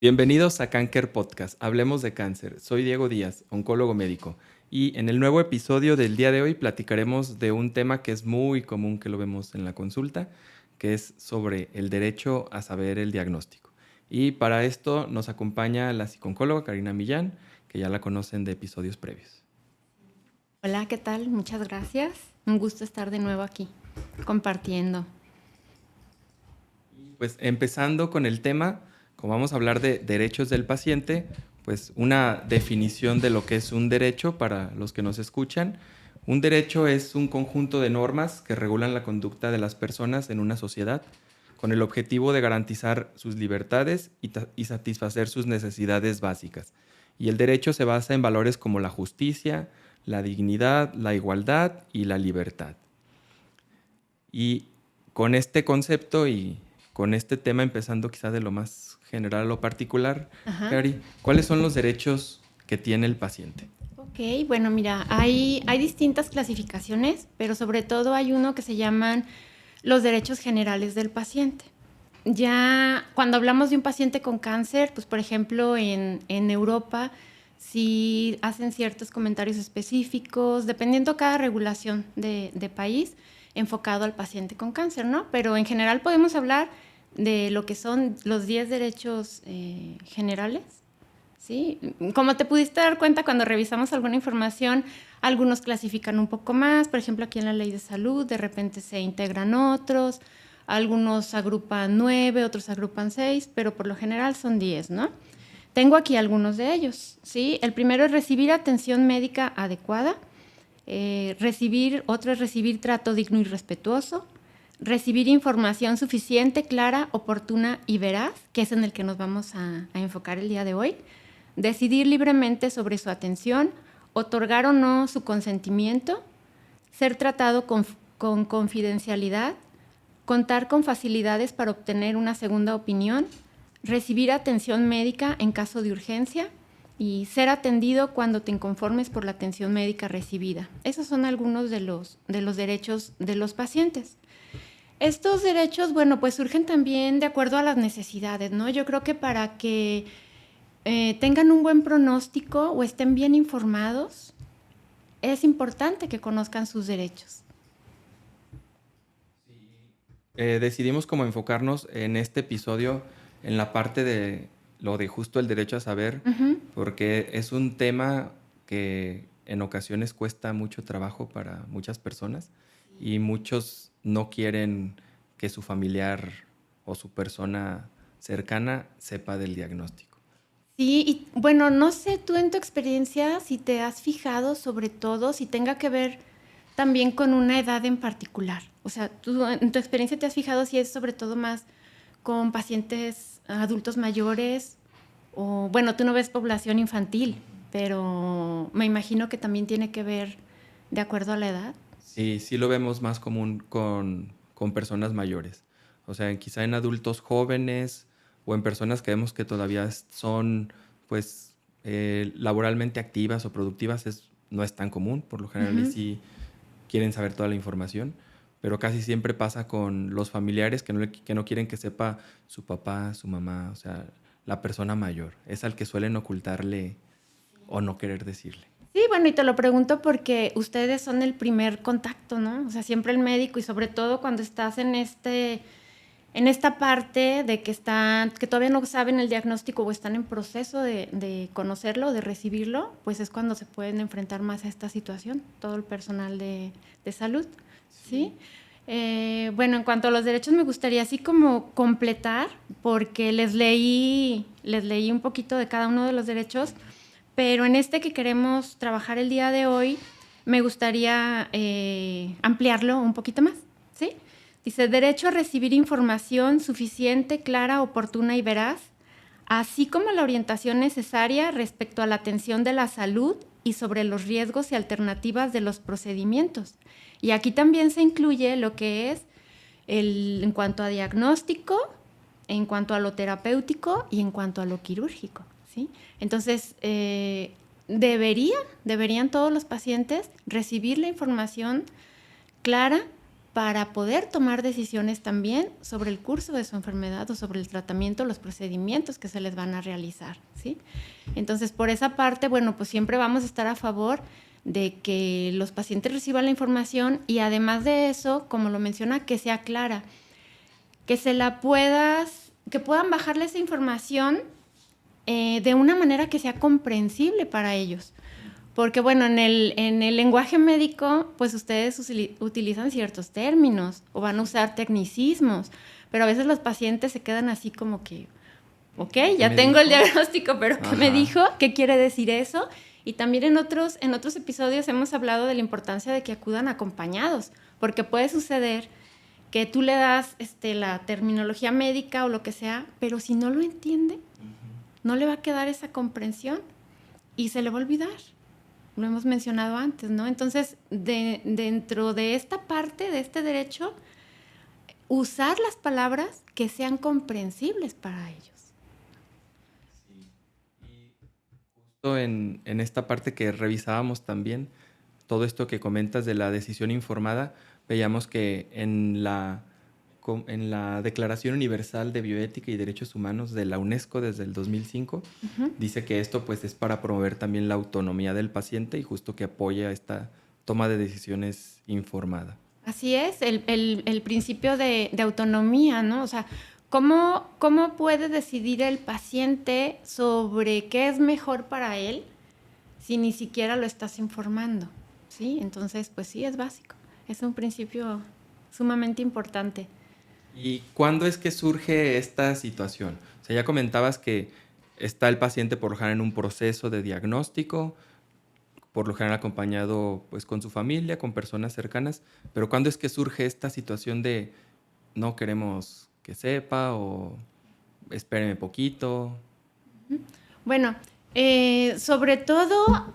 Bienvenidos a Cáncer Podcast, hablemos de cáncer. Soy Diego Díaz, oncólogo médico, y en el nuevo episodio del día de hoy platicaremos de un tema que es muy común que lo vemos en la consulta, que es sobre el derecho a saber el diagnóstico. Y para esto nos acompaña la psicooncóloga Karina Millán, que ya la conocen de episodios previos. Hola, ¿qué tal? Muchas gracias. Un gusto estar de nuevo aquí, compartiendo. Pues empezando con el tema, como vamos a hablar de derechos del paciente, pues una definición de lo que es un derecho para los que nos escuchan. Un derecho es un conjunto de normas que regulan la conducta de las personas en una sociedad con el objetivo de garantizar sus libertades y satisfacer sus necesidades básicas. Y el derecho se basa en valores como la justicia, la dignidad, la igualdad y la libertad. Y con este concepto y con este tema, empezando quizás de lo más general a lo particular, Cari, ¿cuáles son los derechos que tiene el paciente? Ok, bueno, mira, hay distintas clasificaciones, pero sobre todo hay uno que se llaman los derechos generales del paciente. Ya cuando hablamos de un paciente con cáncer, pues por ejemplo en Europa, sí hacen ciertos comentarios específicos, dependiendo cada regulación de país, enfocado al paciente con cáncer, ¿no? Pero en general podemos hablar de lo que son los 10 derechos generales, ¿sí? Como te pudiste dar cuenta cuando revisamos alguna información, algunos clasifican un poco más, por ejemplo aquí en la ley de salud, de repente se integran otros, algunos agrupan 9, otros agrupan 6, pero por lo general son 10, ¿no? Tengo aquí algunos de ellos, ¿sí? El primero es recibir atención médica adecuada, otro es recibir trato digno y respetuoso, recibir información suficiente, clara, oportuna y veraz, que es en el que nos vamos a enfocar el día de hoy, decidir libremente sobre su atención, otorgar o no su consentimiento, ser tratado con confidencialidad, contar con facilidades para obtener una segunda opinión, recibir atención médica en caso de urgencia y ser atendido cuando te inconformes por la atención médica recibida. Esos son algunos de los derechos de los pacientes. Estos derechos, bueno, pues surgen también de acuerdo a las necesidades, ¿no? Yo creo que para que tengan un buen pronóstico o estén bien informados, es importante que conozcan sus derechos. Decidimos como enfocarnos en este episodio en la parte de lo de justo el derecho a saber, porque es un tema que en ocasiones cuesta mucho trabajo para muchas personas y muchos no quieren que su familiar o su persona cercana sepa del diagnóstico. Sí, y bueno, no sé tú en tu experiencia si te has fijado sobre todo si tenga que ver también con una edad en particular. O sea, tú en tu experiencia te has fijado si es sobre todo más con pacientes adultos mayores o, bueno, tú no ves población infantil, pero me imagino que también tiene que ver de acuerdo a la edad. Sí, sí lo vemos más común con personas mayores. O sea, quizá en adultos jóvenes o en personas que vemos que todavía son, pues, laboralmente activas o productivas, no es tan común. Por lo general, y sí quieren saber toda la información, pero casi siempre pasa con los familiares que no quieren que sepa su papá, su mamá, o sea, la persona mayor. Es al que suelen ocultarle o no querer decirle. Sí, bueno, y te lo pregunto porque ustedes son el primer contacto, ¿no? O sea, siempre el médico y sobre todo cuando estás en esta parte de que todavía no saben el diagnóstico o están en proceso de conocerlo, de recibirlo, pues es cuando se pueden enfrentar más a esta situación, todo el personal de salud, ¿sí? Bueno, en cuanto a los derechos me gustaría así como completar, porque les leí un poquito de cada uno de los derechos, pero en este que queremos trabajar el día de hoy, me gustaría ampliarlo un poquito más, ¿sí? Dice, derecho a recibir información suficiente, clara, oportuna y veraz, así como la orientación necesaria respecto a la atención de la salud y sobre los riesgos y alternativas de los procedimientos. Y aquí también se incluye lo que es en cuanto a diagnóstico, en cuanto a lo terapéutico y en cuanto a lo quirúrgico, ¿sí? Entonces, deberían todos los pacientes recibir la información clara, para poder tomar decisiones también sobre el curso de su enfermedad o sobre el tratamiento, los procedimientos que se les van a realizar, ¿sí? Entonces, por esa parte, bueno, pues siempre vamos a estar a favor de que los pacientes reciban la información y además de eso, como lo menciona, que sea clara, que puedan bajarle esa información de una manera que sea comprensible para ellos. Porque, bueno, en el lenguaje médico, pues ustedes utilizan ciertos términos o van a usar tecnicismos, pero a veces los pacientes se quedan así como que, ok, ya tengo el diagnóstico, pero ¿qué me dijo? ¿Qué quiere decir eso? Y también en otros episodios hemos hablado de la importancia de que acudan acompañados, porque puede suceder que tú le das la terminología médica o lo que sea, pero si no lo entiende, no le va a quedar esa comprensión y se le va a olvidar. Lo hemos mencionado antes, ¿no? Entonces, dentro de esta parte, de este derecho, usar las palabras que sean comprensibles para ellos. Sí. Y justo en esta parte que revisábamos también, todo esto que comentas de la decisión informada, veíamos que en la Declaración Universal de Bioética y Derechos Humanos de la UNESCO desde el 2005, dice que esto pues es para promover también la autonomía del paciente y justo que apoya esta toma de decisiones informada. Así es, el principio de autonomía, ¿no? O sea, ¿cómo puede decidir el paciente sobre qué es mejor para él si ni siquiera lo estás informando? ¿Sí? Entonces, pues sí, es básico. Es un principio sumamente importante. ¿Y cuándo es que surge esta situación? O sea, ya comentabas que está el paciente por lo general en un proceso de diagnóstico, por lo general acompañado pues con su familia, con personas cercanas, pero ¿cuándo es que surge esta situación de no queremos que sepa o espéreme poquito? Bueno, sobre todo,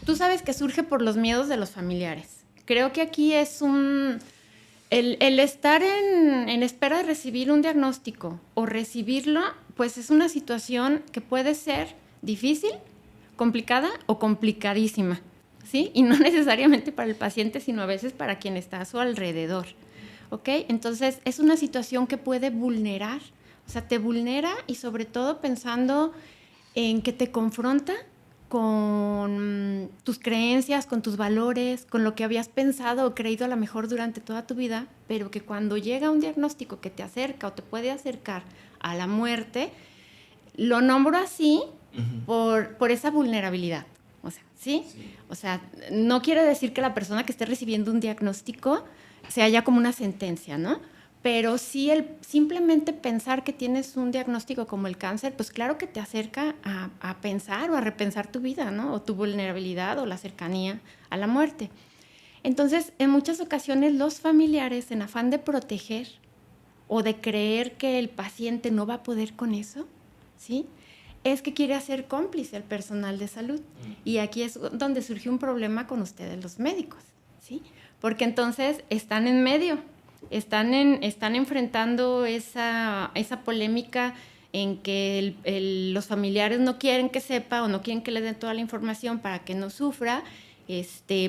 tú sabes que surge por los miedos de los familiares. Creo que aquí es el estar en espera de recibir un diagnóstico o recibirlo, pues es una situación que puede ser difícil, complicada o complicadísima, ¿sí? Y no necesariamente para el paciente, sino a veces para quien está a su alrededor, ¿ok? Entonces, es una situación que puede vulnerar, o sea, te vulnera y sobre todo pensando en que te confronta con tus creencias, con tus valores, con lo que habías pensado o creído a lo mejor durante toda tu vida, pero que cuando llega un diagnóstico que te acerca o te puede acercar a la muerte, lo nombro así por esa vulnerabilidad. O sea, ¿sí? O sea, no quiere decir que la persona que esté recibiendo un diagnóstico sea ya como una sentencia, ¿no? Pero sí simplemente pensar que tienes un diagnóstico como el cáncer, pues claro que te acerca a pensar o a repensar tu vida, ¿no? O tu vulnerabilidad o la cercanía a la muerte. Entonces, en muchas ocasiones los familiares, en afán de proteger o de creer que el paciente no va a poder con eso, ¿sí? Es que quiere hacer cómplice al personal de salud. Y aquí es donde surge un problema con ustedes los médicos, ¿sí? Porque entonces están en medio. Están enfrentando esa polémica en que los familiares no quieren que sepa o no quieren que le den toda la información para que no sufra,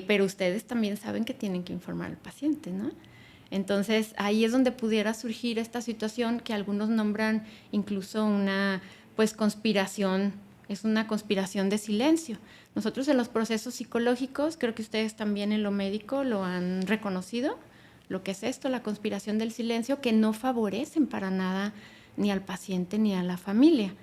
pero ustedes también saben que tienen que informar al paciente, ¿no? Entonces, ahí es donde pudiera surgir esta situación que algunos nombran incluso una, pues, conspiración, es una conspiración de silencio. Nosotros en los procesos psicológicos, creo que ustedes también en lo médico lo han reconocido, lo que es esto, la conspiración del silencio, que no favorecen para nada ni al paciente ni a la familia.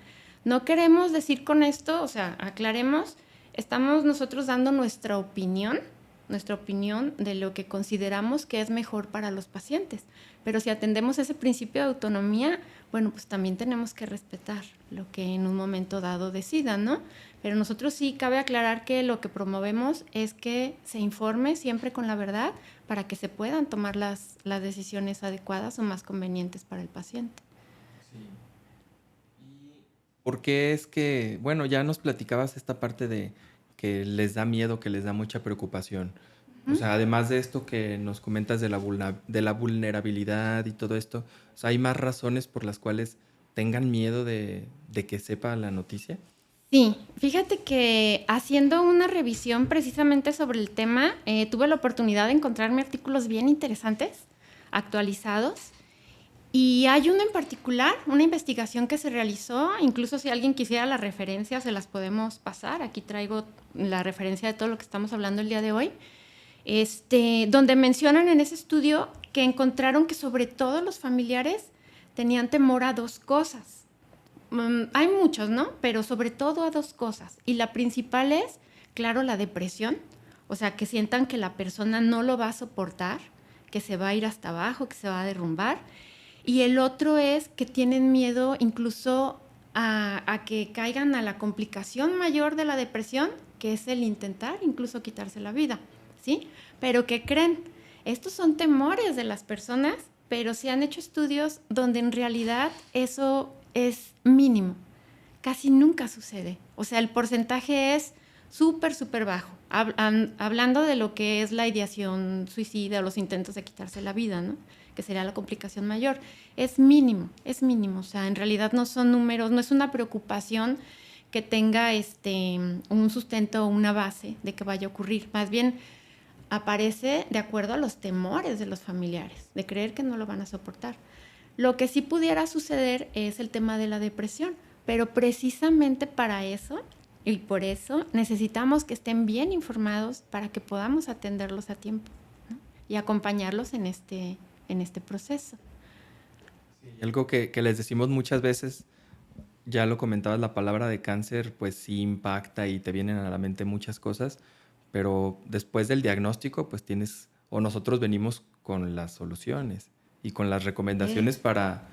No queremos decir con esto, o sea, aclaremos, estamos nosotros dando nuestra opinión de lo que consideramos que es mejor para los pacientes. Pero si atendemos ese principio de autonomía, bueno, pues también tenemos que respetar lo que en un momento dado decidan, ¿no? Pero nosotros sí cabe aclarar que lo que promovemos es que se informe siempre con la verdad para que se puedan tomar las decisiones adecuadas o más convenientes para el paciente. Sí. ¿Y por qué es que, bueno, ya nos platicabas esta parte de que les da miedo, que les da mucha preocupación? O sea, además de esto que nos comentas de la vulnerabilidad y todo esto, o sea, ¿hay más razones por las cuales tengan miedo de que sepa la noticia? Sí, fíjate que haciendo una revisión precisamente sobre el tema, tuve la oportunidad de encontrarme artículos bien interesantes actualizados. Y hay uno en particular, una investigación que se realizó, incluso si alguien quisiera la referencia, se las podemos pasar. Aquí traigo la referencia de todo lo que estamos hablando el día de hoy, donde mencionan en ese estudio que encontraron que sobre todo los familiares tenían temor a dos cosas. Hay muchos, ¿no? Pero sobre todo a dos cosas. Y la principal es, claro, la depresión. O sea, que sientan que la persona no lo va a soportar, que se va a ir hasta abajo, que se va a derrumbar. Y el otro es que tienen miedo incluso a que caigan a la complicación mayor de la depresión, que es el intentar incluso quitarse la vida, ¿sí? Pero ¿qué creen? Estos son temores de las personas, pero se han hecho estudios donde en realidad eso es mínimo. Casi nunca sucede. O sea, el porcentaje es súper, súper bajo. Hablando de lo que es la ideación suicida o los intentos de quitarse la vida, ¿no? Que sería la complicación mayor. Es mínimo, es mínimo. O sea, en realidad no son números, no es una preocupación que tenga un sustento o una base de que vaya a ocurrir. Más bien, aparece de acuerdo a los temores de los familiares, de creer que no lo van a soportar. Lo que sí pudiera suceder es el tema de la depresión, pero precisamente para eso y por eso necesitamos que estén bien informados para que podamos atenderlos a tiempo, ¿no? Y acompañarlos en este proceso. Sí, algo que les decimos muchas veces, ya lo comentabas, la palabra de cáncer, pues sí impacta y te vienen a la mente muchas cosas, pero después del diagnóstico, pues tienes, o nosotros venimos con las soluciones y con las recomendaciones para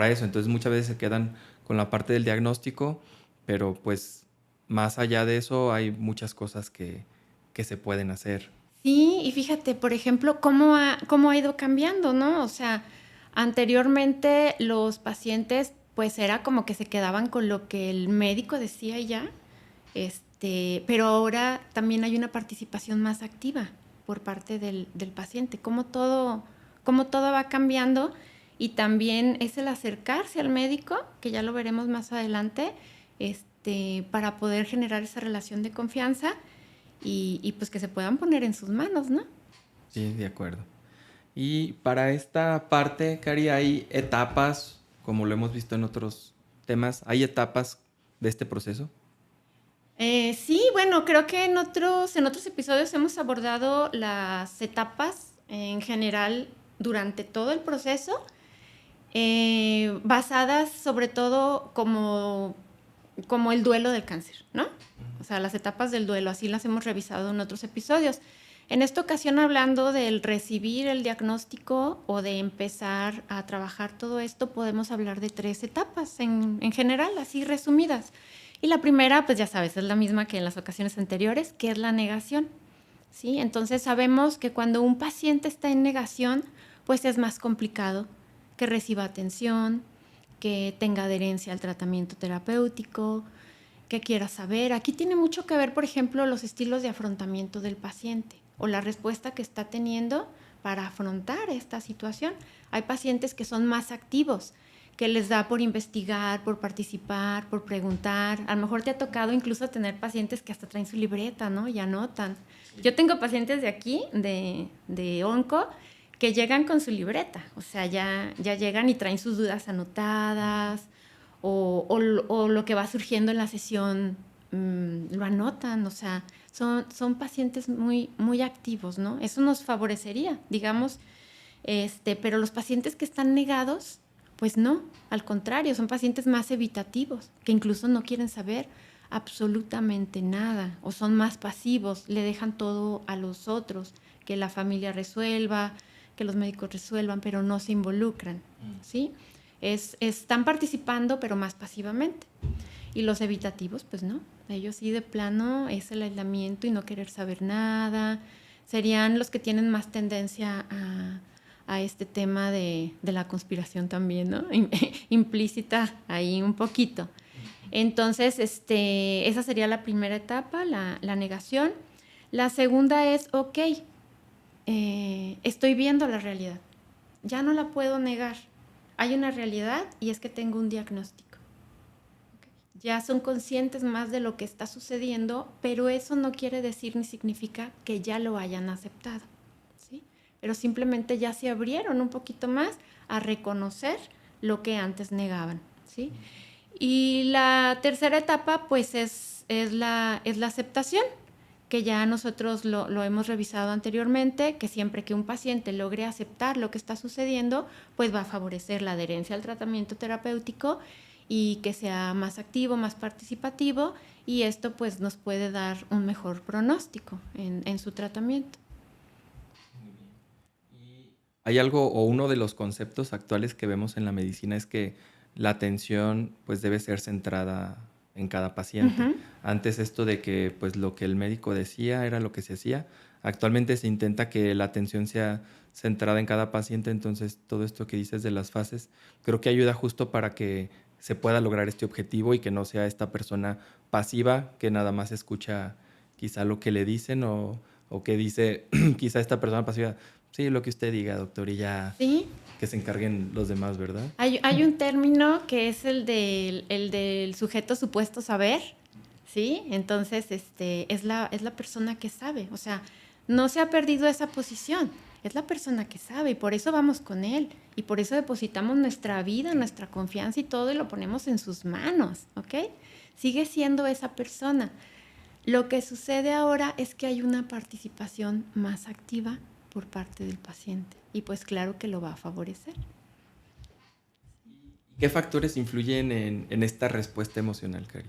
eso. Entonces muchas veces se quedan con la parte del diagnóstico, pero pues más allá de eso hay muchas cosas que se pueden hacer. Sí, y fíjate, por ejemplo, cómo ha ido cambiando, ¿no? O sea, anteriormente los pacientes, pues era como que se quedaban con lo que el médico decía y ya, pero ahora también hay una participación más activa por parte del paciente, cómo todo va cambiando y también es el acercarse al médico, que ya lo veremos más adelante, para poder generar esa relación de confianza y pues que se puedan poner en sus manos, ¿no? Sí, de acuerdo. Y para esta parte, Cari, hay etapas, como lo hemos visto en otros temas, ¿hay etapas de este proceso? Sí, bueno, creo que en otros episodios hemos abordado las etapas en general durante todo el proceso, basadas sobre todo como el duelo del cáncer, ¿no? O sea, las etapas del duelo, así las hemos revisado en otros episodios. En esta ocasión, hablando del recibir el diagnóstico o de empezar a trabajar todo esto, podemos hablar de 3 etapas en general, así resumidas. Y la primera, pues ya sabes, es la misma que en las ocasiones anteriores, que es la negación, ¿sí? Entonces sabemos que cuando un paciente está en negación, pues es más complicado que reciba atención, que tenga adherencia al tratamiento terapéutico, que quiera saber. Aquí tiene mucho que ver, por ejemplo, los estilos de afrontamiento del paciente o la respuesta que está teniendo para afrontar esta situación. Hay pacientes que son más activos, que les da por investigar, por participar, por preguntar. A lo mejor te ha tocado incluso tener pacientes que hasta traen su libreta, ¿no? Y anotan. Yo tengo pacientes de aquí, de onco, que llegan con su libreta. O sea, ya llegan y traen sus dudas anotadas o lo que va surgiendo en la sesión lo anotan. O sea, son pacientes muy, muy activos, ¿no? Eso nos favorecería, digamos, pero los pacientes que están negados, pues no, al contrario, son pacientes más evitativos, que incluso no quieren saber absolutamente nada o son más pasivos, le dejan todo a los otros, que la familia resuelva, que los médicos resuelvan, pero no se involucran, ¿sí? Están participando, pero más pasivamente. Y los evitativos, pues no, ellos sí de plano es el aislamiento y no querer saber nada. Serían los que tienen más tendencia a este tema de la conspiración también, ¿no? Implícita ahí un poquito. Entonces, esa sería la primera etapa, la negación. La segunda es, ok, estoy viendo la realidad, ya no la puedo negar. Hay una realidad y es que tengo un diagnóstico. Ya son conscientes más de lo que está sucediendo, pero eso no quiere decir ni significa que ya lo hayan aceptado, ¿sí? pero simplemente ya se abrieron un poquito más a reconocer lo que antes negaban, ¿sí? Y la tercera etapa, pues, es la aceptación, que ya nosotros lo hemos revisado anteriormente, que siempre que un paciente logre aceptar lo que está sucediendo, pues va a favorecer la adherencia al tratamiento terapéutico y que sea más activo, más participativo, y esto pues nos puede dar un mejor pronóstico en su tratamiento. Hay algo o uno de los conceptos actuales que vemos en la medicina es que la atención pues debe ser centrada en cada paciente. Uh-huh. Antes esto de que pues lo que el médico decía era lo que se hacía. Actualmente se intenta que la atención sea centrada en cada paciente, entonces todo esto que dices de las fases creo que ayuda justo para que se pueda lograr este objetivo y que no sea esta persona pasiva que nada más escucha quizá lo que le dicen o que dice quizá esta persona pasiva. Sí, lo que usted diga, doctor, y ya Sí. que se encarguen los demás, ¿verdad? Hay un término que es el del sujeto supuesto saber, ¿sí? Entonces, es la persona que sabe, o sea, no se ha perdido esa posición, es la persona que sabe y por eso vamos con él y por eso depositamos nuestra vida, nuestra confianza y todo y lo ponemos en sus manos, ¿ok? Sigue siendo esa persona. Lo que sucede ahora es que hay una participación más activa por parte del paciente y pues claro que lo va a favorecer. ¿Qué factores influyen en esta respuesta emocional, Cari?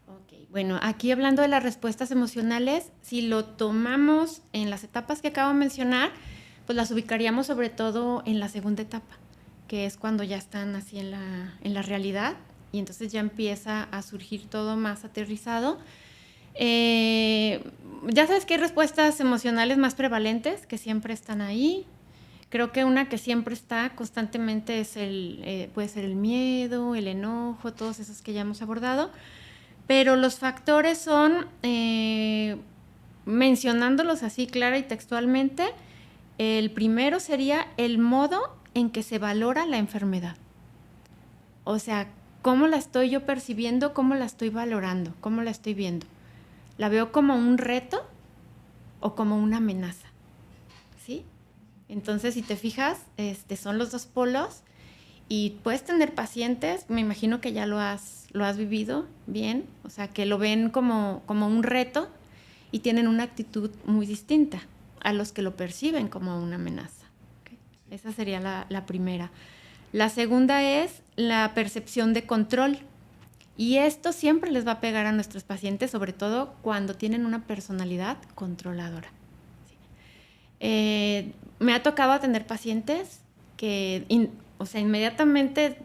Ok, bueno, aquí hablando de las respuestas emocionales, si lo tomamos en las etapas que acabo de mencionar, pues las ubicaríamos sobre todo en la segunda etapa, que es cuando ya están así en la realidad y entonces ya empieza a surgir todo más aterrizado. Ya sabes que hay respuestas emocionales más prevalentes que siempre están ahí. Creo que una que siempre está constantemente es puede ser el miedo, el enojo, todos esos que ya hemos abordado. Pero los factores son, mencionándolos así clara y textualmente, el primero sería el modo en que se valora la enfermedad. O sea, ¿cómo la estoy yo percibiendo? ¿Cómo la estoy valorando? ¿Cómo la estoy viendo? ¿La veo como un reto o como una amenaza? ¿Sí? Entonces, si te fijas, son los dos polos y puedes tener pacientes, me imagino que ya lo has vivido bien, o sea, que lo ven como un reto y tienen una actitud muy distinta a los que lo perciben como una amenaza. ¿Okay? Esa sería la primera. La segunda es la percepción de control. Y esto siempre les va a pegar a nuestros pacientes, sobre todo cuando tienen una personalidad controladora. ¿Sí? Me ha tocado atender pacientes que, inmediatamente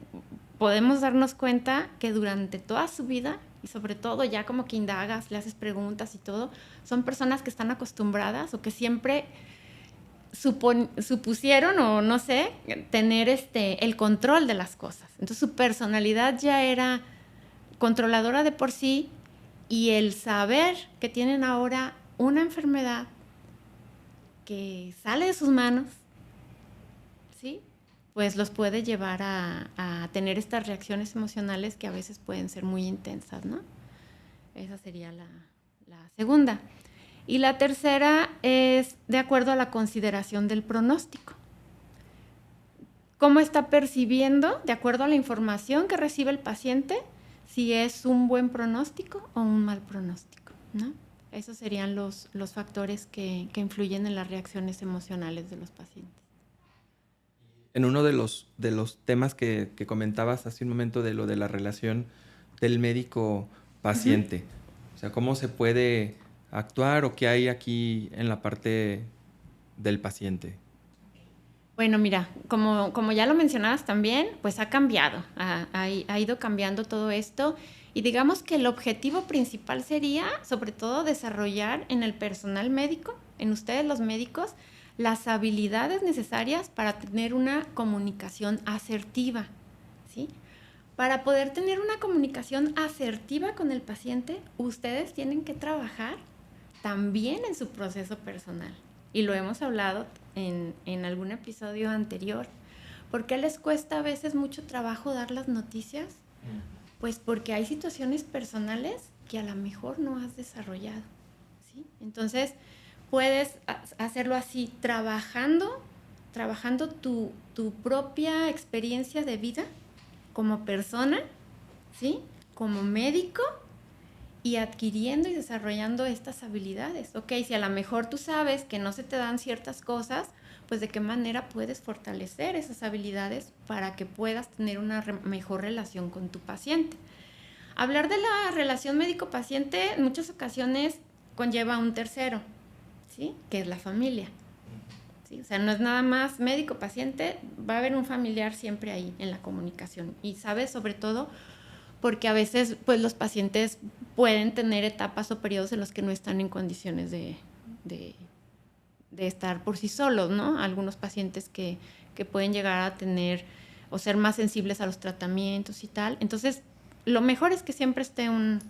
podemos darnos cuenta que durante toda su vida, y sobre todo ya como que indagas, le haces preguntas y todo, son personas que están acostumbradas o que siempre supusieron o no sé, tener el control de las cosas. Entonces su personalidad ya era controladora de por sí y el saber que tienen ahora una enfermedad que sale de sus manos, ¿sí? Pues los puede llevar a tener estas reacciones emocionales que a veces pueden ser muy intensas, ¿no? Esa sería la segunda. Y la tercera es de acuerdo a la consideración del pronóstico. ¿Cómo está percibiendo, de acuerdo a la información que recibe el paciente, si es un buen pronóstico o un mal pronóstico, ¿no? Esos serían los factores que influyen en las reacciones emocionales de los pacientes. En uno de los temas que comentabas hace un momento de lo de la relación del médico-paciente, o sea, ¿cómo se puede actuar o qué hay aquí en la parte del paciente? Bueno, mira, como ya lo mencionabas también, pues ha cambiado, ha ido cambiando todo esto y digamos que el objetivo principal sería, sobre todo, desarrollar en el personal médico, en ustedes los médicos, las habilidades necesarias para tener una comunicación asertiva, ¿sí? Para poder tener una comunicación asertiva con el paciente, ustedes tienen que trabajar también en su proceso personal. Y lo hemos hablado en algún episodio anterior. ¿Por qué les cuesta a veces mucho trabajo dar las noticias? Pues porque hay situaciones personales que a lo mejor no has desarrollado, ¿sí? Entonces, puedes hacerlo así, trabajando trabajando tu propia experiencia de vida como persona, ¿sí? Como médico y adquiriendo y desarrollando estas habilidades. Ok, si a lo mejor tú sabes que no se te dan ciertas cosas, pues de qué manera puedes fortalecer esas habilidades para que puedas tener una mejor relación con tu paciente. Hablar de la relación médico-paciente en muchas ocasiones conlleva a un tercero, ¿sí? Que es la familia. ¿Sí? O sea, no es nada más médico-paciente, va a haber un familiar siempre ahí en la comunicación. Y sabes, sobre todo, porque a veces pues, los pacientes pueden tener etapas o periodos en los que no están en condiciones de estar por sí solos, ¿no? Algunos pacientes que pueden llegar a tener o ser más sensibles a los tratamientos y tal. Entonces, lo mejor es que siempre esté un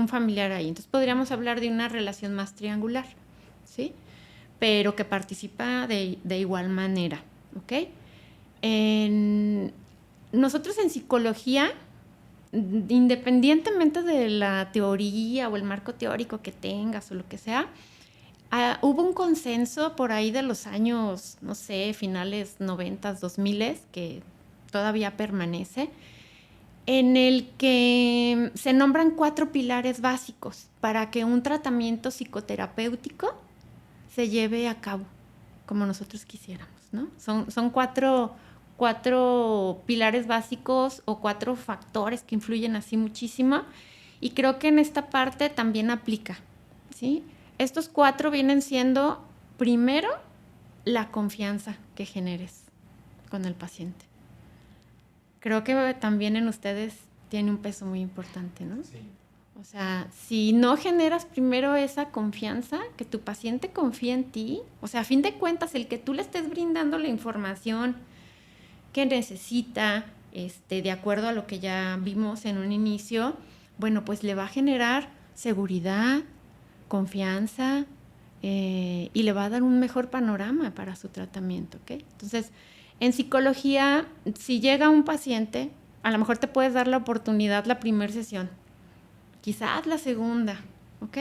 familiar ahí. Entonces, podríamos hablar de una relación más triangular, ¿sí? Pero que participa de igual manera, ¿ok? Nosotros en psicología, independientemente de la teoría o el marco teórico que tengas o lo que sea, hubo un consenso por ahí de los años, no sé, finales 90, 2000, que todavía permanece, en el que se nombran 4 pilares básicos para que un tratamiento psicoterapéutico se lleve a cabo como nosotros quisiéramos, ¿no? Son cuatro pilares básicos o 4 factores que influyen así muchísimo, y creo que en esta parte también aplica, ¿sí? Estos 4 vienen siendo, primero, la confianza que generes con el paciente. Creo que también en ustedes tiene un peso muy importante, ¿no? Sí. O sea, si no generas primero esa confianza, que tu paciente confíe en ti, o sea, a fin de cuentas, el que tú le estés brindando la información que necesita, de acuerdo a lo que ya vimos en un inicio, bueno, pues le va a generar seguridad, confianza, y le va a dar un mejor panorama para su tratamiento, ¿ok? Entonces, en psicología, si llega un paciente, a lo mejor te puedes dar la oportunidad la primera sesión, quizás la segunda, ¿ok?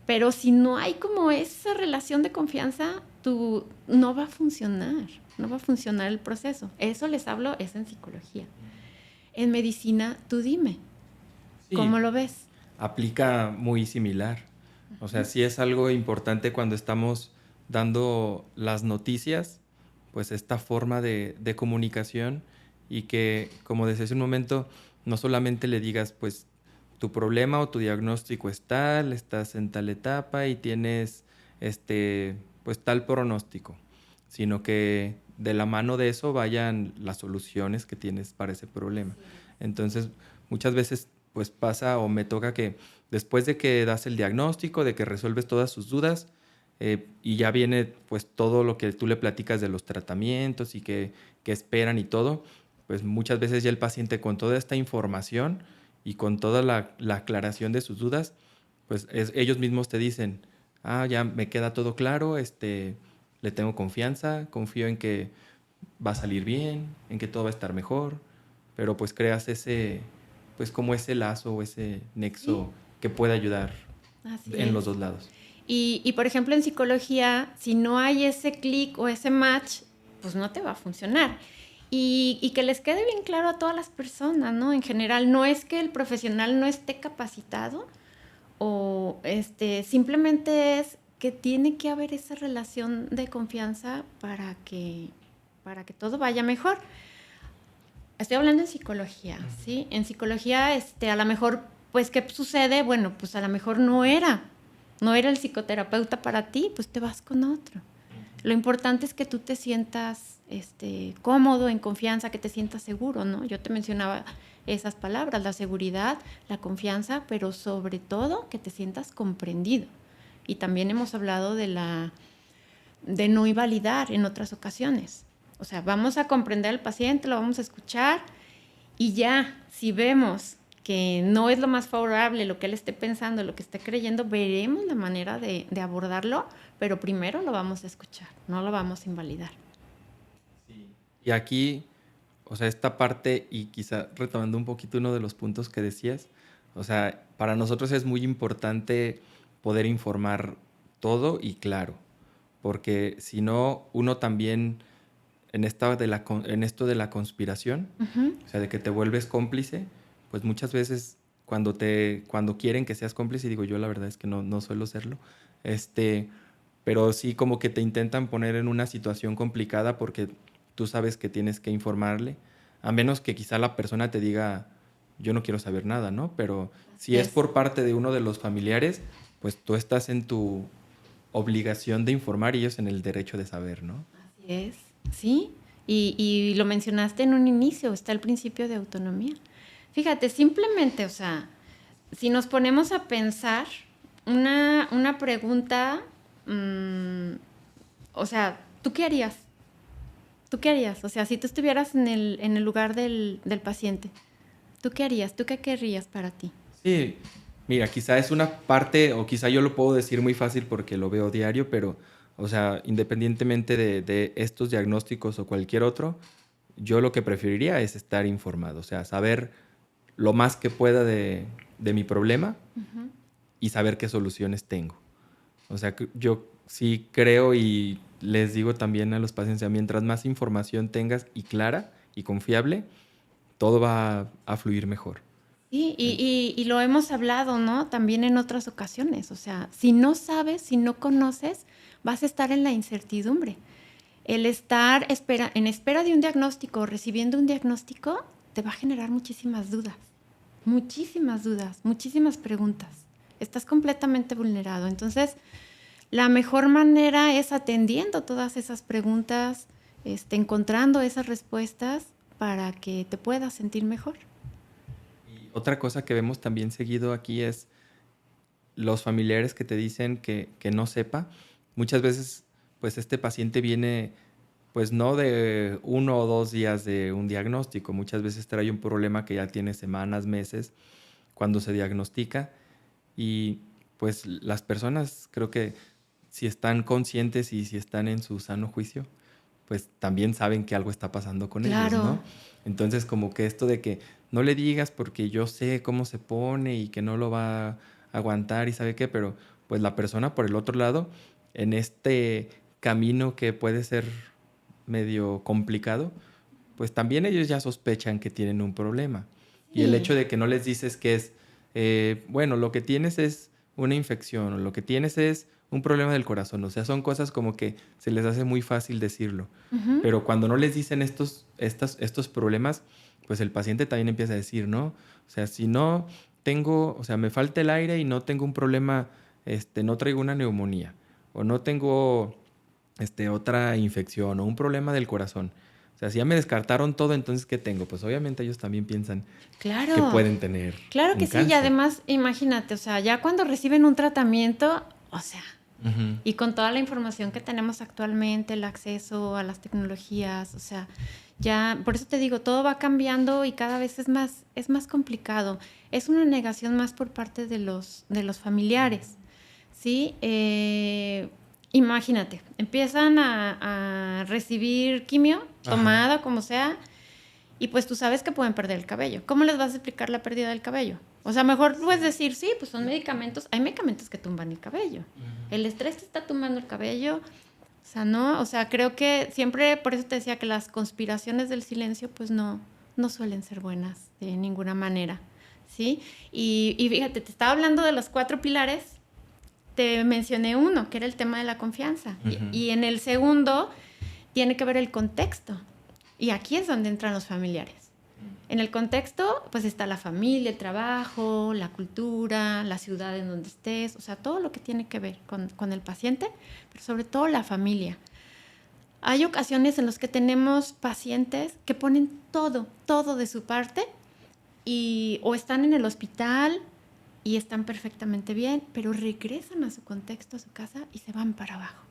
Pero si no hay como esa relación de confianza, no va a funcionar el proceso. Eso les hablo, es en psicología. En medicina, tú dime, ¿cómo Sí, lo ves? aplica muy similar. O sea, sí es algo importante cuando estamos dando las noticias, pues esta forma de comunicación y que, como decía hace un momento, no solamente le digas, pues, tu problema o tu diagnóstico es tal, estás en tal etapa y tienes, pues, tal pronóstico, sino que de la mano de eso vayan las soluciones que tienes para ese problema. Entonces, muchas veces, pues, pasa o me toca que después de que das el diagnóstico, de que resuelves todas sus dudas, y ya viene pues todo lo que tú le platicas de los tratamientos y que esperan y todo, pues muchas veces ya el paciente con toda esta información y con toda la aclaración de sus dudas, pues ellos mismos te dicen, ah, ya me queda todo claro, le tengo confianza, confío en que va a salir bien, en que todo va a estar mejor, pero pues creas ese, pues como ese lazo o ese nexo Sí, que puede ayudar así en los es. dos lados. Por ejemplo, en psicología, si no hay ese clic o ese match, pues no te va a funcionar. Y que les quede bien claro a todas las personas, ¿no? En general, no es que el profesional no esté capacitado, o simplemente es que tiene que haber esa relación de confianza para que todo vaya mejor. Estoy hablando en psicología, ¿sí? En psicología, a lo mejor, pues, ¿qué sucede? Bueno, pues a lo mejor no era el psicoterapeuta para ti, pues te vas con otro. Lo importante es que tú te sientas cómodo, en confianza, que te sientas seguro, ¿no? Yo te mencionaba esas palabras, la seguridad, la confianza, pero sobre todo que te sientas comprendido. Y también hemos hablado de no invalidar en otras ocasiones. O sea, vamos a comprender al paciente, lo vamos a escuchar, y ya, si vemos que no es lo más favorable lo que él esté pensando, lo que esté creyendo, veremos la manera de abordarlo, pero primero lo vamos a escuchar, no lo vamos a invalidar. Sí. Y aquí, o sea, esta parte, y quizá retomando un poquito uno de los puntos que decías, o sea, para nosotros es muy importante poder informar todo y claro. porque si no, uno también en esto de la conspiración, Ujú. o sea, de que te vuelves cómplice, pues muchas veces cuando quieren que seas cómplice, digo yo la verdad es que no suelo serlo, este, pero sí como que te intentan poner en una situación complicada porque tú sabes que tienes que informarle, a menos que quizá la persona te diga, yo no quiero saber nada, ¿no? Pero si Así es es. por parte de uno de los familiares, pues tú estás en tu obligación de informar y ellos en el derecho de saber, ¿no? Así es, sí. Y lo mencionaste en un inicio, está el principio de autonomía. Fíjate, simplemente, o sea, si nos ponemos a pensar una pregunta, mm, o sea, ¿tú qué harías? ¿Tú qué harías? O sea, si tú estuvieras en el lugar del paciente, ¿tú qué harías? ¿Tú qué querrías para ti? Sí, mira, quizá es una parte, o quizá yo lo puedo decir muy fácil porque lo veo diario, pero, o sea, independientemente de estos diagnósticos o cualquier otro, yo lo que preferiría es estar informado, o sea, saber lo más que pueda de mi problema Ujú. y saber qué soluciones tengo. O sea, yo sí creo y les digo también a los pacientes, o sea, mientras más información tengas y clara y confiable, todo va a fluir mejor. Sí, En- y lo hemos hablado, ¿no? También en otras ocasiones. O sea, si no sabes, si no conoces, vas a estar en la incertidumbre. El estar en espera de un diagnóstico o recibiendo un diagnóstico te va a generar muchísimas dudas, muchísimas preguntas. Estás completamente vulnerado. Entonces, la mejor manera es atendiendo todas esas preguntas, encontrando esas respuestas para que te puedas sentir mejor. Y otra cosa que vemos también seguido aquí es los familiares que te dicen que no sepa. Muchas veces, pues este paciente viene, pues no de 1 o 2 días de un diagnóstico. Muchas veces trae un problema que ya tiene semanas, meses, cuando se diagnostica. Y pues las personas creo que si están conscientes y si están en su sano juicio, pues también saben que algo está pasando con ellos, Claro, ¿no? Entonces como que esto de que no le digas porque yo sé cómo se pone y que no lo va a aguantar y sabe qué, pero pues la persona por el otro lado, en este camino que puede ser medio complicado, pues también ellos ya sospechan que tienen un problema. Y el sí, hecho de que no les dices que es, bueno, lo que tienes es una infección o lo que tienes es un problema del corazón. O sea, son cosas como que se les hace muy fácil decirlo. ujú, Pero cuando no les dicen estos problemas, pues el paciente también empieza a decir, ¿no? O sea, si no tengo, o sea, me falta el aire y no tengo un problema, no traigo una neumonía o no tengo otra infección o un problema del corazón. O sea, si ya me descartaron todo, entonces ¿qué tengo? Pues obviamente ellos también piensan que claro, pueden tener claro que un sí. Y cáncer. además, imagínate, o sea, ya cuando reciben un tratamiento, o sea, Ujú. y con toda la información que tenemos actualmente, el acceso a las tecnologías, o sea, ya, por eso te digo, todo va cambiando y cada vez es más complicado. Es una negación más por parte de los familiares, ¿sí? Imagínate, empiezan a recibir quimio, Ajá. tomada, como sea, y pues tú sabes que pueden perder el cabello. ¿Cómo les vas a explicar la pérdida del cabello? O sea, mejor puedes decir, sí, pues son medicamentos. Hay medicamentos que tumban el cabello. El estrés te está tumbando el cabello. O sea, no, o sea, creo que siempre, por eso te decía que las conspiraciones del silencio, pues no suelen ser buenas de ninguna manera, ¿sí? Y fíjate, te estaba hablando de los 4 pilares, te mencioné uno, que era el tema de la confianza. Y, Ujú. y en el segundo tiene que ver el contexto. Y aquí es donde entran los familiares. En el contexto, pues está la familia, el trabajo, la cultura, la ciudad en donde estés, o sea, todo lo que tiene que ver con el paciente, pero sobre todo la familia. Hay ocasiones en las que tenemos pacientes que ponen todo de su parte o están en el hospital y están perfectamente bien, pero regresan a su contexto, a su casa y se van para abajo.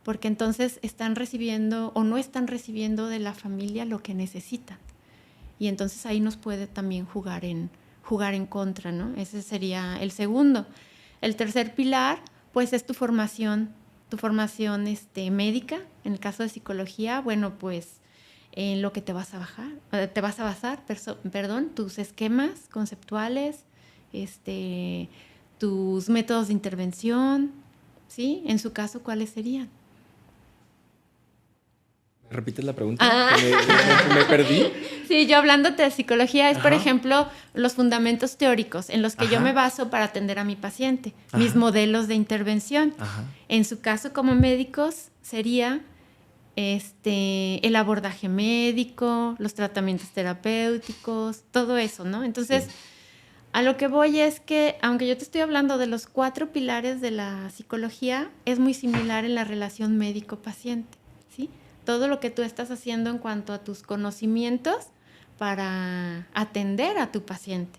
Porque entonces están recibiendo o no están recibiendo de la familia lo que necesitan. Y entonces ahí nos puede también jugar en contra, ¿no? Ese sería el segundo. El tercer pilar, pues es tu formación médica. En el caso de psicología, bueno, pues en lo que te vas a basar, perdón, tus esquemas conceptuales, tus métodos de intervención, ¿sí? En su caso, ¿cuáles serían? ¿Repites la pregunta? Me perdí. Sí, yo hablándote de psicología es, por ejemplo, los fundamentos teóricos en los que yo me baso para atender a mi paciente, mis modelos de intervención. En su caso, como médicos, sería el abordaje médico, los tratamientos terapéuticos, todo eso, ¿no? Entonces, a lo que voy es que, aunque yo te estoy hablando de los 4 pilares de la psicología, es muy similar en la relación médico-paciente, ¿sí? Todo lo que tú estás haciendo en cuanto a tus conocimientos para atender a tu paciente.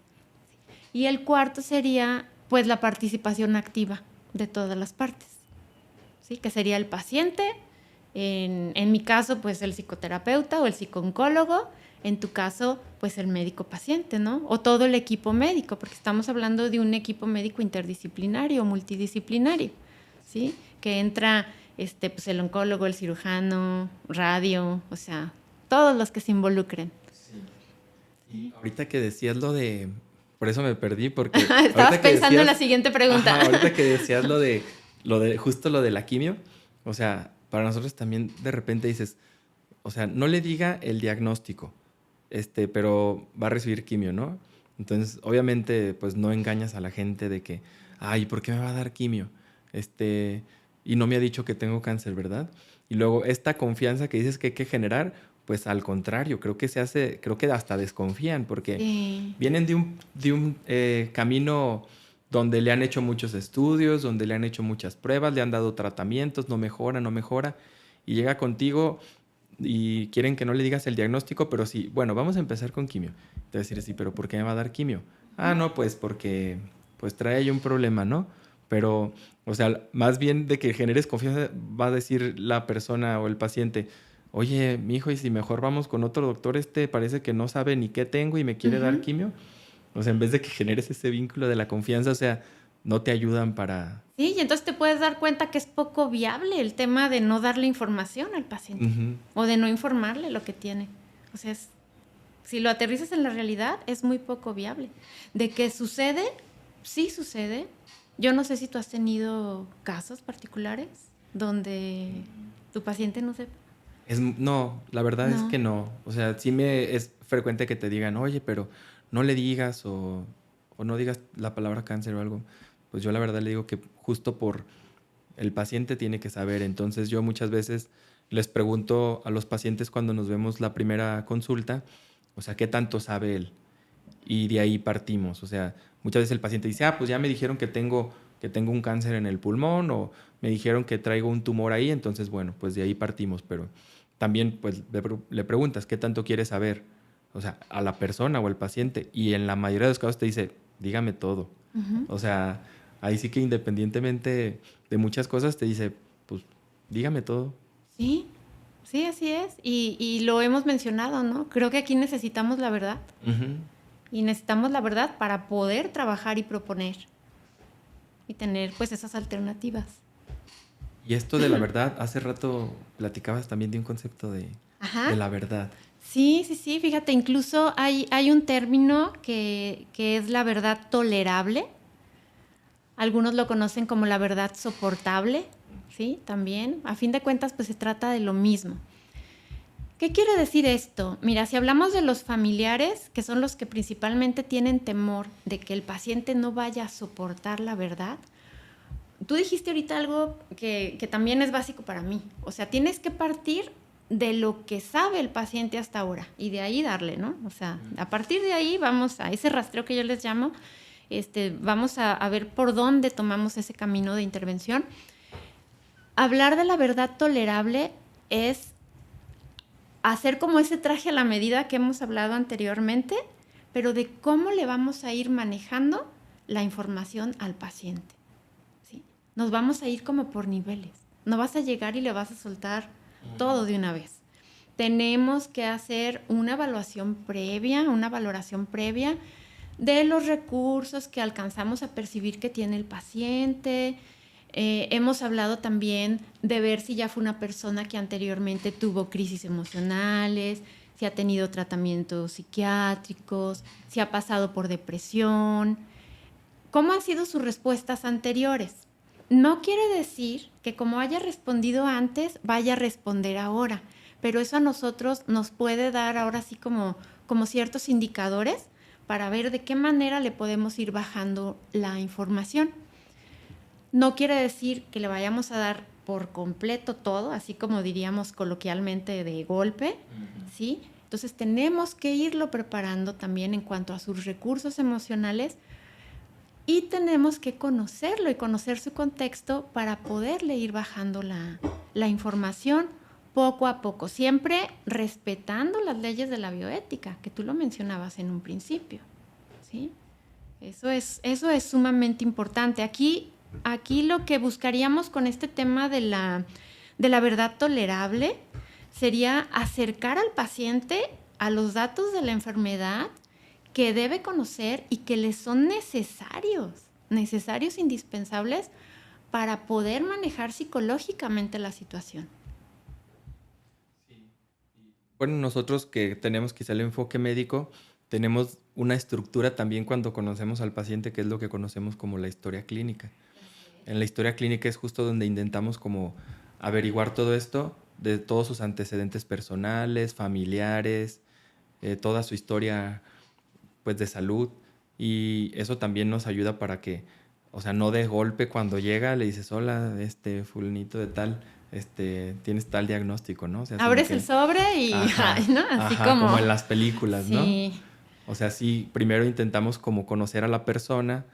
Y el cuarto sería, pues, la participación activa de todas las partes, ¿sí? Que sería el paciente, en mi caso, pues, el psicoterapeuta o el psicooncólogo, en tu caso, pues, el médico paciente, ¿no? O todo el equipo médico, porque estamos hablando de un equipo médico interdisciplinario o multidisciplinario, ¿sí? Que entra pues el oncólogo, el cirujano, radio, o sea, todos los que se involucren. Sí. Y ahorita que decías lo de... Por eso me perdí, porque... Estabas pensando en la siguiente pregunta. Ahorita que decías lo de justo lo de la quimio, o sea, para nosotros también de repente dices, o sea, no le diga el diagnóstico, pero va a recibir quimio, ¿no? Entonces, obviamente, pues no engañas a la gente de que, ay, ¿por qué me va a dar quimio? Y no me ha dicho que tengo cáncer, ¿verdad? Y luego esta confianza que dices que hay que generar, pues al contrario, creo que hasta desconfían porque vienen de un camino donde le han hecho muchos estudios, donde le han hecho muchas pruebas, le han dado tratamientos, no mejora, y llega contigo y quieren que no le digas el diagnóstico, pero sí, bueno, vamos a empezar con quimio. Te voy a decir, sí, pero ¿por qué me va a dar quimio? Ah, no, pues porque pues trae ahí un problema, ¿no? Pero, o sea, más bien de que generes confianza, va a decir la persona o el paciente, oye, mijo, y si mejor vamos con otro doctor, parece que no sabe ni qué tengo y me quiere dar quimio. O sea, en vez de que generes ese vínculo de la confianza, o sea, no te ayudan para... Sí, y entonces te puedes dar cuenta que es poco viable el tema de no darle información al paciente o de no informarle lo que tiene. O sea, si lo aterrizas en la realidad, es muy poco viable. ¿De qué sucede? Sí sucede. Yo no sé si tú has tenido casos particulares donde tu paciente no sepa. No, la verdad es que no. O sea, sí es frecuente que te digan, oye, pero no le digas o no digas la palabra cáncer o algo. Pues yo la verdad le digo que justo por el paciente tiene que saber. Entonces yo muchas veces les pregunto a los pacientes cuando nos vemos la primera consulta, o sea, ¿qué tanto sabe él? Y de ahí partimos. O sea, muchas veces el paciente dice, pues ya me dijeron que tengo un cáncer en el pulmón o me dijeron que traigo un tumor ahí, entonces bueno, pues de ahí partimos. Pero también pues le preguntas, ¿qué tanto quieres saber? O sea, a la persona o al paciente. Y en la mayoría de los casos te dice, dígame todo. O sea, ahí sí que independientemente de muchas cosas te dice, pues dígame todo. Sí, sí, así es. Y lo hemos mencionado, ¿no? Creo que aquí necesitamos la verdad. Y necesitamos la verdad para poder trabajar y proponer y tener pues esas alternativas. Y esto de la verdad, hace rato platicabas también de un concepto de la verdad. Sí, fíjate, incluso hay un término que es la verdad tolerable. Algunos lo conocen como la verdad soportable, ¿sí? También, a fin de cuentas, pues se trata de lo mismo. ¿Qué quiere decir esto? Mira, si hablamos de los familiares, que son los que principalmente tienen temor de que el paciente no vaya a soportar la verdad, tú dijiste ahorita algo que también es básico para mí. O sea, tienes que partir de lo que sabe el paciente hasta ahora y de ahí darle, ¿no? O sea, a partir de ahí vamos a ese rastreo que yo les llamo, vamos a ver por dónde tomamos ese camino de intervención. Hablar de la verdad tolerable es hacer como ese traje a la medida que hemos hablado anteriormente, pero de cómo le vamos a ir manejando la información al paciente, ¿sí? Nos vamos a ir como por niveles. No vas a llegar y le vas a soltar todo de una vez. Tenemos que hacer una valoración previa de los recursos que alcanzamos a percibir que tiene el paciente. Hemos hablado también de ver si ya fue una persona que anteriormente tuvo crisis emocionales, si ha tenido tratamientos psiquiátricos, si ha pasado por depresión. ¿Cómo han sido sus respuestas anteriores? No quiere decir que como haya respondido antes, vaya a responder ahora, pero eso a nosotros nos puede dar ahora sí como ciertos indicadores para ver de qué manera le podemos ir bajando la información. No quiere decir que le vayamos a dar por completo todo, así como diríamos coloquialmente de golpe, ¿sí? Entonces tenemos que irlo preparando también en cuanto a sus recursos emocionales y tenemos que conocerlo y conocer su contexto para poderle ir bajando la información poco a poco, siempre respetando las leyes de la bioética, que tú lo mencionabas en un principio, ¿sí? Eso es sumamente importante. Aquí lo que buscaríamos con este tema de la verdad tolerable sería acercar al paciente a los datos de la enfermedad que debe conocer y que le son necesarios, indispensables para poder manejar psicológicamente la situación. Bueno, nosotros que tenemos quizá el enfoque médico, tenemos una estructura también cuando conocemos al paciente, que es lo que conocemos como la historia clínica. En la historia clínica es justo donde intentamos como averiguar todo esto, de todos sus antecedentes personales, familiares, toda su historia pues de salud, y eso también nos ayuda para que, o sea, no de golpe cuando llega le dices, hola, fulanito de tal, tienes tal diagnóstico, ¿no? O sea, sino Abres el que, sobre y, ajá, ¿no? Así ajá, como en las películas, ¿no? sí. O sea, sí, primero intentamos como conocer a la persona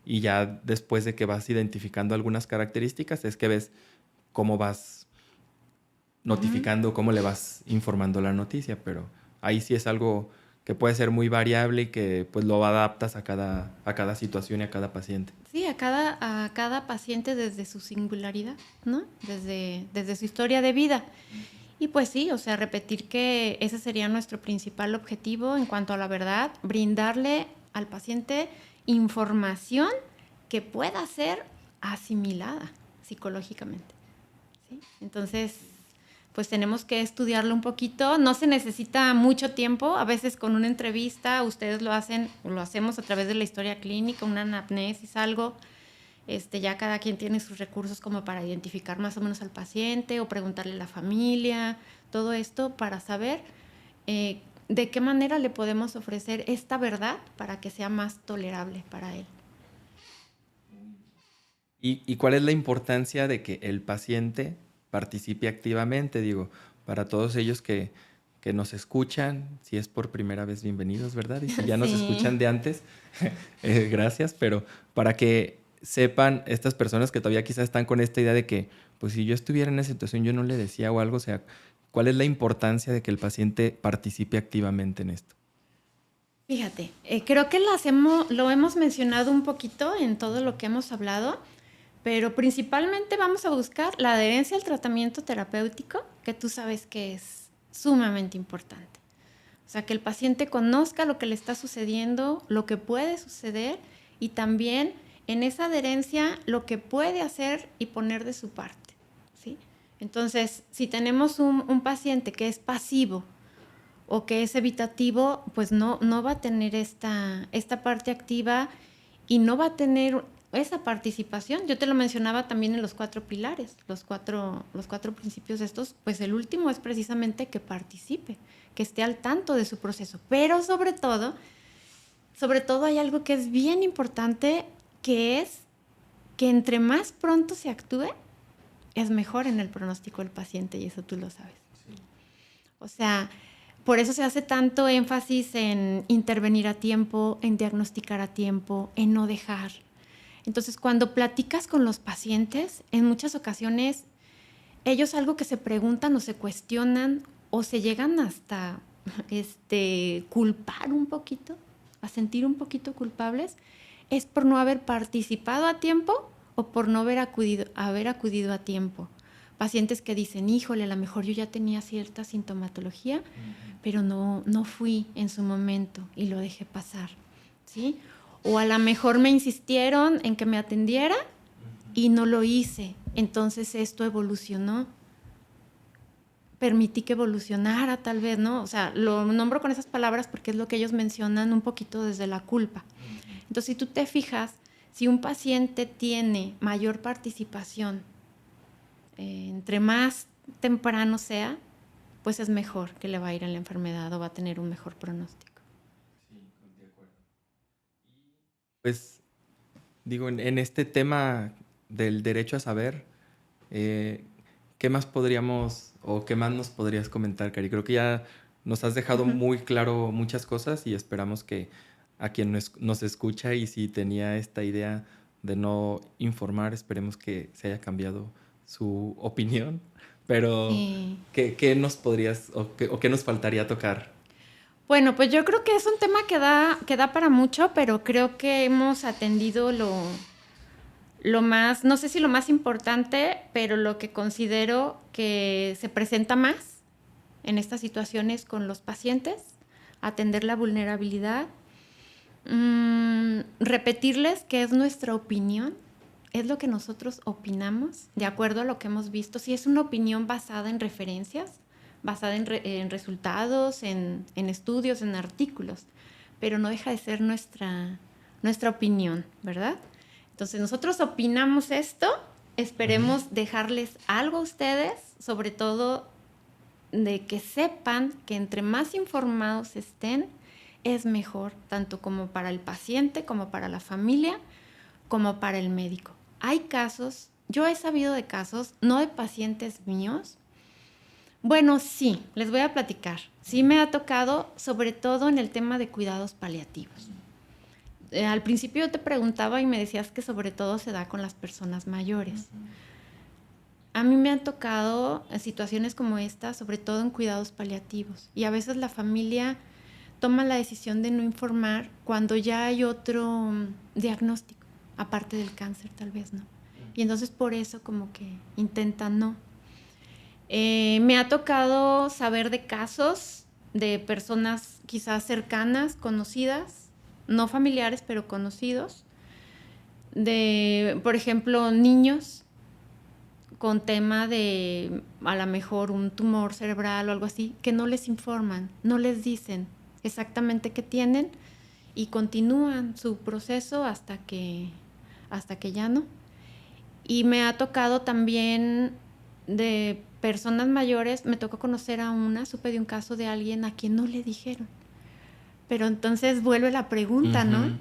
y ya después de que vas identificando algunas características es que ves cómo vas notificando, cómo le vas informando la noticia, pero ahí sí es algo que puede ser muy variable y que pues lo adaptas a cada situación y a cada paciente. Sí, a cada paciente desde su singularidad, ¿no? Desde su historia de vida. Y pues sí, o sea, repetir que ese sería nuestro principal objetivo en cuanto a la verdad, brindarle al paciente información que pueda ser asimilada psicológicamente, ¿sí? Entonces, pues tenemos que estudiarlo un poquito. No se necesita mucho tiempo. A veces con una entrevista ustedes lo hacen, o lo hacemos a través de la historia clínica, una anamnesis, algo. Ya cada quien tiene sus recursos como para identificar más o menos al paciente o preguntarle a la familia, todo esto para saber de qué manera le podemos ofrecer esta verdad para que sea más tolerable para él. ¿Y cuál es la importancia de que el paciente participe activamente? Digo, para todos ellos que nos escuchan, si es por primera vez, bienvenidos, ¿verdad? Y si ya nos Sí. escuchan de antes, gracias, pero para que sepan estas personas que todavía quizás están con esta idea de que, pues si yo estuviera en esa situación, yo no le decía o algo, o sea, ¿cuál es la importancia de que el paciente participe activamente en esto? Fíjate, creo que lo hemos mencionado un poquito en todo lo que hemos hablado, pero principalmente vamos a buscar la adherencia al tratamiento terapéutico, que tú sabes que es sumamente importante. O sea, que el paciente conozca lo que le está sucediendo, lo que puede suceder y también en esa adherencia lo que puede hacer y poner de su parte, ¿sí? Entonces, si tenemos un paciente que es pasivo o que es evitativo, pues no va a tener esta parte activa y no va a tener esa participación. Yo te lo mencionaba también en los 4 pilares, los cuatro principios de estos, pues el último es precisamente que participe, que esté al tanto de su proceso. Pero sobre todo hay algo que es bien importante, que es que entre más pronto se actúe, es mejor en el pronóstico del paciente, y eso tú lo sabes. Sí. O sea, por eso se hace tanto énfasis en intervenir a tiempo, en diagnosticar a tiempo, en no dejar. Entonces, cuando platicas con los pacientes, en muchas ocasiones, ellos algo que se preguntan o se cuestionan o se llegan hasta culpar un poquito, a sentir un poquito culpables, es por no haber participado a tiempo o por no haber acudido a tiempo. Pacientes que dicen, híjole, a lo mejor yo ya tenía cierta sintomatología, pero no fui en su momento y lo dejé pasar, ¿sí? O a lo mejor me insistieron en que me atendiera y no lo hice. Entonces esto evolucionó. Permití que evolucionara tal vez, ¿no? O sea, lo nombro con esas palabras porque es lo que ellos mencionan un poquito desde la culpa. Entonces, si tú te fijas, si un paciente tiene mayor participación, entre más temprano sea, pues es mejor que le va a ir en la enfermedad o va a tener un mejor pronóstico. Sí, de acuerdo. Pues digo, en este tema del derecho a saber, ¿qué más podríamos o qué más nos podrías comentar, Cari? Creo que ya nos has dejado muy claro muchas cosas y esperamos que a quien nos escucha y si tenía esta idea de no informar, esperemos que se haya cambiado su opinión. Pero, Sí. ¿qué nos podrías o qué nos faltaría tocar? Bueno, pues yo creo que es un tema que da para mucho, pero creo que hemos atendido lo más, no sé si lo más importante, pero lo que considero que se presenta más en estas situaciones con los pacientes, atender la vulnerabilidad, repetirles que es nuestra opinión, es lo que nosotros opinamos, de acuerdo a lo que hemos visto, si es una opinión basada en referencias, basada en resultados, en estudios, en artículos, pero no deja de ser nuestra opinión, ¿verdad? Entonces nosotros opinamos esto, esperemos dejarles algo a ustedes, sobre todo de que sepan que entre más informados estén, es mejor, tanto como para el paciente, como para la familia, como para el médico. Hay casos, yo he sabido de casos, no de pacientes míos. Bueno, sí, les voy a platicar. Sí me ha tocado, sobre todo en el tema de cuidados paliativos. Al principio yo te preguntaba y me decías que sobre todo se da con las personas mayores. A mí me han tocado situaciones como esta, sobre todo en cuidados paliativos. Y a veces la familia toma la decisión de no informar cuando ya hay otro diagnóstico, aparte del cáncer tal vez, ¿no? Y entonces por eso como que intentan no. Me ha tocado saber de casos de personas quizás cercanas, conocidas, no familiares, pero conocidos, de, por ejemplo, niños con tema de a lo mejor un tumor cerebral o algo así, que no les informan, no les dicen exactamente qué tienen y continúan su proceso hasta que ya no. Y me ha tocado también de personas mayores, me tocó conocer a una, supe de un caso de alguien a quien no le dijeron. Pero entonces vuelve la pregunta, ¿no?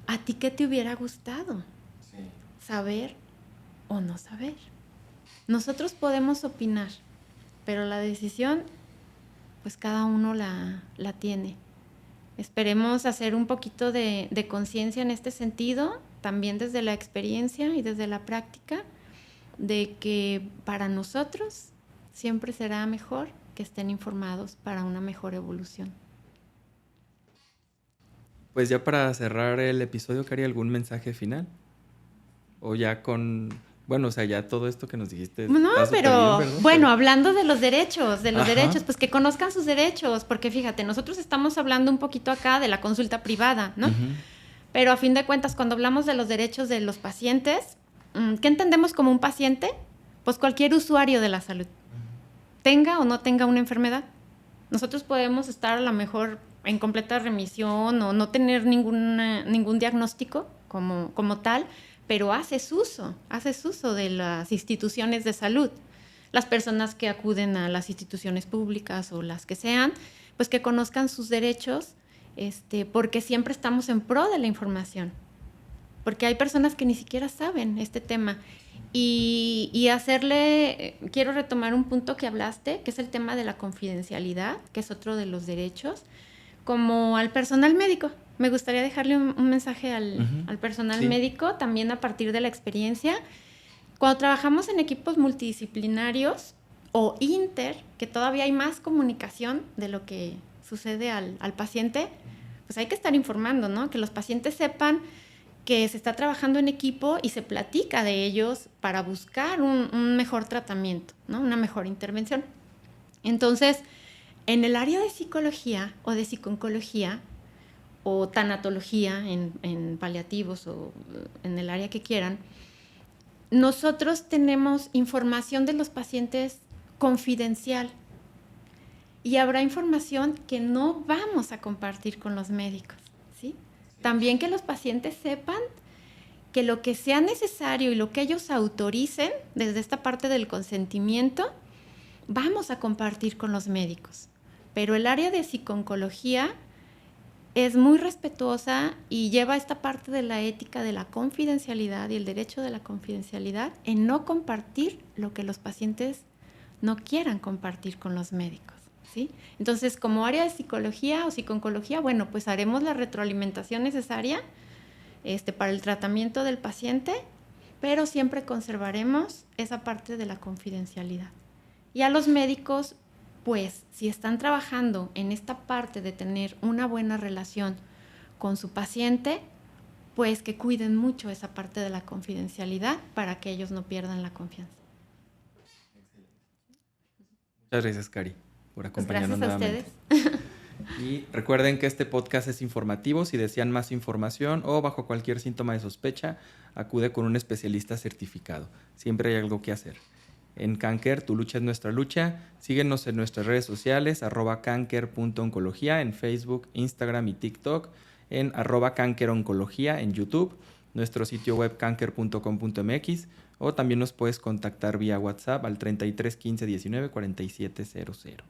¿A ti qué te hubiera gustado? Sí. ¿Saber o no saber? Nosotros podemos opinar, pero la decisión, pues cada uno la tiene. Esperemos hacer un poquito de conciencia en este sentido, también desde la experiencia y desde la práctica, de que para nosotros siempre será mejor que estén informados para una mejor evolución. Pues ya para cerrar el episodio, Cari, ¿algún mensaje final? O ya con... Bueno, o sea, ya todo esto que nos dijiste No, está pero bien, ¿verdad? bueno, hablando de los derechos, pues que conozcan sus derechos, porque fíjate, nosotros estamos hablando un poquito acá de la consulta privada, ¿no? Pero a fin de cuentas, cuando hablamos de los derechos de los pacientes, ¿qué entendemos como un paciente? Pues cualquier usuario de la salud, tenga o no tenga una enfermedad. Nosotros podemos estar a lo mejor en completa remisión o no tener ningún diagnóstico como tal, pero haces uso de las instituciones de salud. Las personas que acuden a las instituciones públicas o las que sean, pues que conozcan sus derechos, porque siempre estamos en pro de la información. Porque hay personas que ni siquiera saben este tema. Y quiero retomar un punto que hablaste, que es el tema de la confidencialidad, que es otro de los derechos, como al personal médico. Me gustaría dejarle un mensaje al personal médico, también a partir de la experiencia. Cuando trabajamos en equipos multidisciplinarios o inter, que todavía hay más comunicación de lo que sucede al paciente, pues hay que estar informando, ¿no? Que los pacientes sepan que se está trabajando en equipo y se platica de ellos para buscar un mejor tratamiento, ¿no? Una mejor intervención. Entonces, en el área de psicología o de psico-oncología o tanatología en paliativos o en el área que quieran, nosotros tenemos información de los pacientes confidencial y habrá información que no vamos a compartir con los médicos, ¿sí? También que los pacientes sepan que lo que sea necesario y lo que ellos autoricen desde esta parte del consentimiento, vamos a compartir con los médicos. Pero el área de psico-oncología es muy respetuosa y lleva esta parte de la ética de la confidencialidad y el derecho de la confidencialidad en no compartir lo que los pacientes no quieran compartir con los médicos, ¿sí? Entonces, como área de psicología o psico-oncología, bueno, pues haremos la retroalimentación necesaria para el tratamiento del paciente, pero siempre conservaremos esa parte de la confidencialidad. Y a los médicos, pues, si están trabajando en esta parte de tener una buena relación con su paciente, pues que cuiden mucho esa parte de la confidencialidad para que ellos no pierdan la confianza. Muchas gracias, Cari, por acompañarnos Pues gracias nuevamente. a ustedes. Y recuerden que este podcast es informativo. Si desean más información o bajo cualquier síntoma de sospecha, acude con un especialista certificado. Siempre hay algo que hacer. En Canker, tu lucha es nuestra lucha. Síguenos en nuestras redes sociales, @canker.oncología en Facebook, Instagram y TikTok, en @cankeroncología en YouTube, nuestro sitio web canker.com.mx, o también nos puedes contactar vía WhatsApp al 33 15 19 47 00.